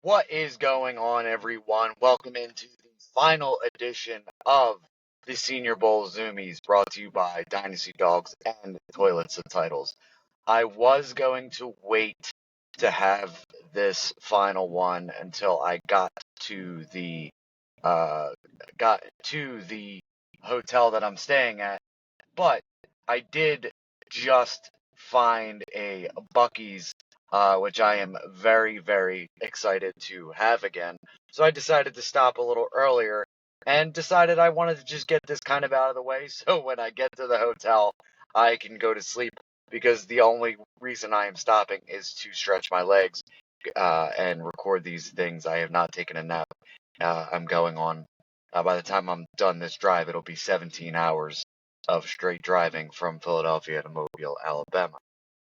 What is going on, everyone? Welcome into the final edition of the Senior Bowl Zoomies, brought to you by Dynasty Dogs and Toilet Subtitles. I was going to wait to have this final one until I to the got to the hotel that I'm staying at, but I did just find a Bucky's, which I am very, very excited to have again. So I decided to stop a little earlier and decided I wanted to just get this kind of out of the way so when I get to the hotel, I can go to sleep because the only reason I am stopping is to stretch my legs and record these things. I have not taken a nap. I'm going on, by the time I'm done this drive, it'll be 17 hours of straight driving from Philadelphia to Mobile, Alabama.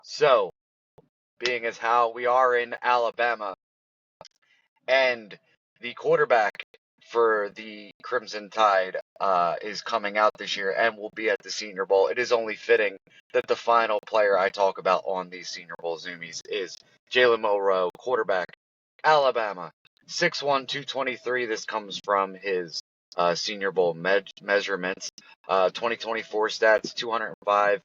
So, being as how we are in Alabama and the quarterback for the Crimson Tide is coming out this year and will be at the Senior Bowl, it is only fitting that the final player I talk about on these Senior Bowl Zoomies is Jalen Milroe, quarterback, Alabama, 6'1", 223. This comes from his Senior Bowl measurements. 2024 stats, 205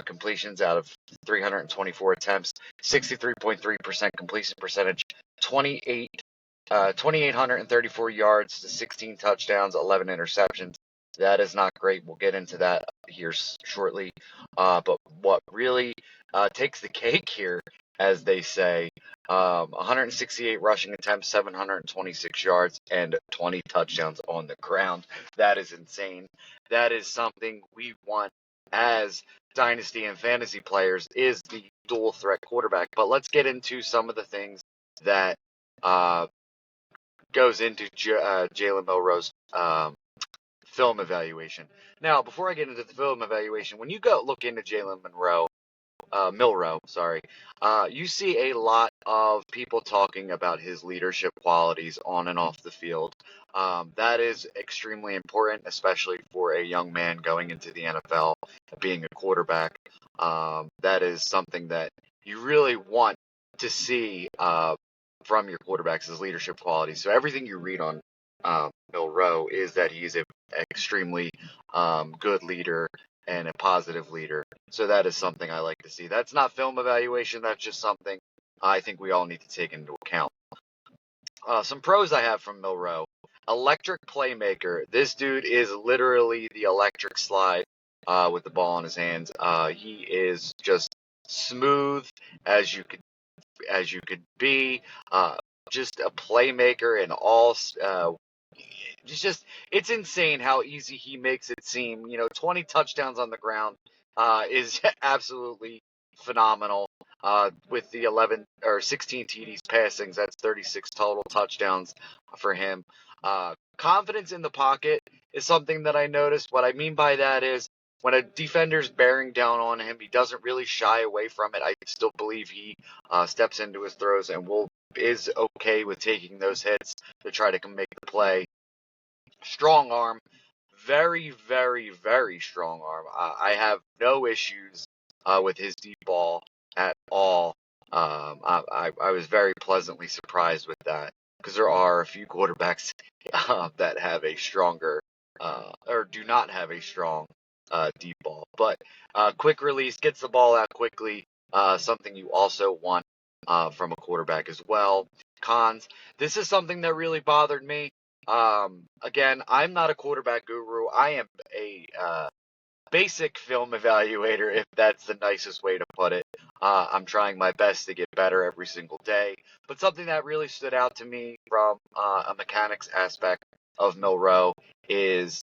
completions out of 324 attempts, 63.3% completion percentage, 2,834 yards to 16 touchdowns, 11 interceptions. That is not great. We'll get into that here shortly. But what really takes the cake here, as they say, 168 rushing attempts, 726 yards, and 20 touchdowns on the ground. That is insane. That is something we want as dynasty and fantasy players, is the dual threat quarterback. But let's get into some of the things that goes into Jalen Milroe's film evaluation. Now, before I get into the film evaluation, when you go look into Jalen Milroe, you see a lot of people talking about his leadership qualities on and off the field. That is extremely important, especially for a young man going into the NFL, being a quarterback. That is something that you really want to see from your quarterbacks, his leadership qualities. So everything you read on Milroe is that he's an extremely good leader and a positive leader. So that is something I like to see. That's not film evaluation. That's just something I think we all need to take into account. Some pros I have from Milroe. Electric playmaker. This dude is literally the electric slide with the ball in his hands. He is just smooth as you could be. Just a playmaker in all. It's insane how easy he makes it seem. 20 touchdowns on the ground is absolutely phenomenal. With the 11 or 16 TDs passings, that's 36 total touchdowns for him. Confidence in the pocket is something that I noticed. What I mean by that is when a defender's bearing down on him, he doesn't really shy away from it. I still believe he steps into his throws and is okay with taking those hits to try to make the play. Strong arm, very, very, very strong arm. I have no issues with his deep ball at all. I was very pleasantly surprised with that because there are a few quarterbacks that have a stronger or do not have a strong deep ball. But quick release, gets the ball out quickly, something you also want from a quarterback as well. Cons, this is something that really bothered me. Again, I'm not a quarterback guru. I am a basic film evaluator, if that's the nicest way to put it. I'm trying my best to get better every single day. But something that really stood out to me from a mechanics aspect of Milroe is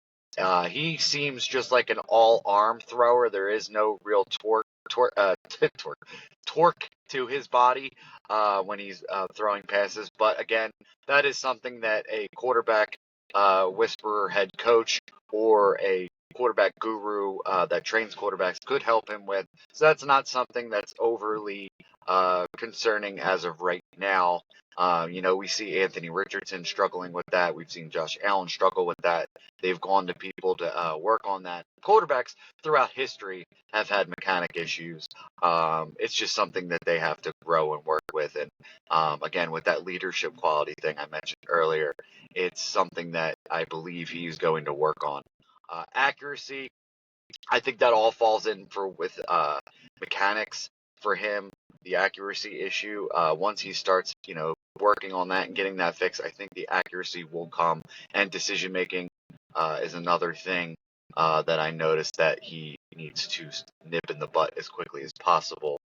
he seems just like an all-arm thrower. There is no real torque to his body when he's throwing passes. But again, that is something that a quarterback whisperer head coach or a quarterback guru that trains quarterbacks could help him with. So that's not something that's overly concerning as of right now. We see Anthony Richardson struggling with that. We've seen Josh Allen struggle with that. They've gone to people to work on that. Quarterbacks throughout history have had mechanic issues. It's just something that they have to grow and work with. And again, with that leadership quality thing I mentioned earlier, it's something that I believe he's going to work on. Accuracy, I think that all falls in with mechanics for him. The accuracy issue, once he starts, working on that and getting that fixed, I think the accuracy will come. And decision making is another thing that I noticed that he needs to nip in the butt as quickly as possible.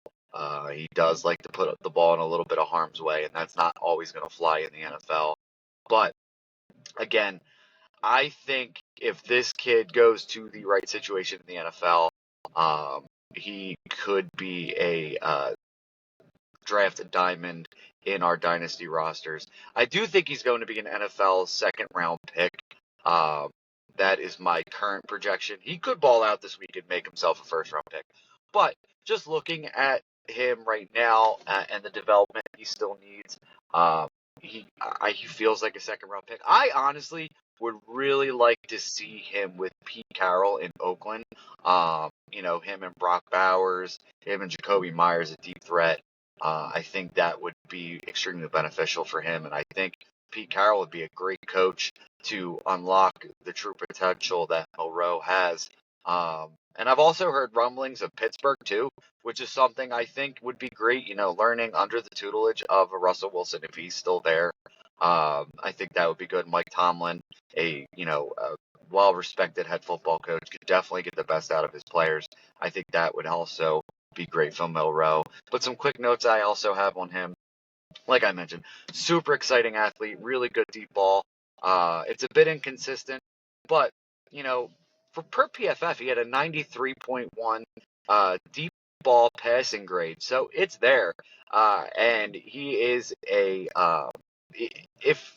He does like to put the ball in a little bit of harm's way, and that's not always going to fly in the NFL. But again, I think if this kid goes to the right situation in the NFL, he could be a drafted diamond in our dynasty rosters. I do think he's going to be an NFL second round pick. That is my current projection. He could ball out this week and make himself a first round pick. But just looking at him right now and the development he still needs, he feels like a second round pick. I honestly would really like to see him with Pete Carroll in Oakland. Him and Brock Bowers, him and Jacoby Myers, a deep threat. I think that would be extremely beneficial for him, and I think Pete Carroll would be a great coach to unlock the true potential that Milroe has. And I've also heard rumblings of Pittsburgh too, which is something I think would be great, learning under the tutelage of Russell Wilson if he's still there. I think that would be good. Mike Tomlin, a well-respected head football coach, could definitely get the best out of his players. I think that would also be great for Milroe. But some quick notes I also have on him. Like I mentioned, super exciting athlete, really good deep ball. It's a bit inconsistent, but per PFF, he had a 93.1 deep ball passing grade, so it's there. And he is if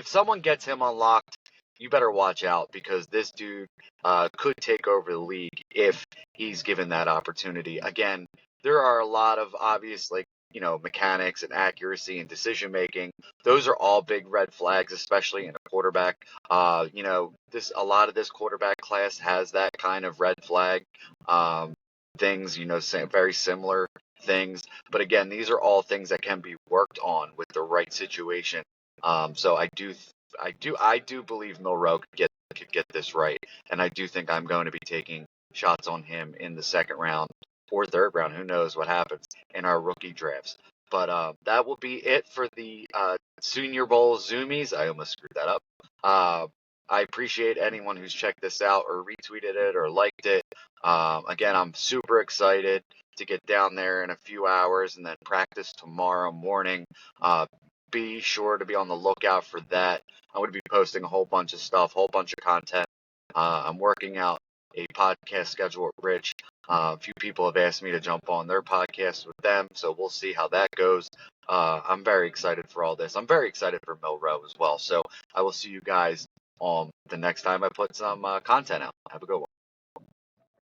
someone gets him unlocked, you better watch out because this dude could take over the league if he's given that opportunity. Again, there are a lot of obvious mechanics and accuracy and decision making. Those are all big red flags, especially in a quarterback. A lot of this quarterback class has that kind of red flag things. Very similar things. But again, these are all things that can be worked on with the right situation. So I do believe Milroe could get this right, and I do think I'm going to be taking shots on him in the second round or third round. Who knows what happens in our rookie drafts? But that will be it for the Senior Bowl Zoomies. I almost screwed that up. I appreciate anyone who's checked this out or retweeted it or liked it. Again, I'm super excited to get down there in a few hours and then practice tomorrow morning. Be sure to be on the lookout for that. I'm going to be posting a whole bunch of stuff, whole bunch of content. I'm working out a podcast schedule with Rich. A few people have asked me to jump on their podcast with them, so we'll see how that goes. I'm very excited for all this. I'm very excited for Milroe as well. So I will see you guys on the next time I put some content out. Have a good one.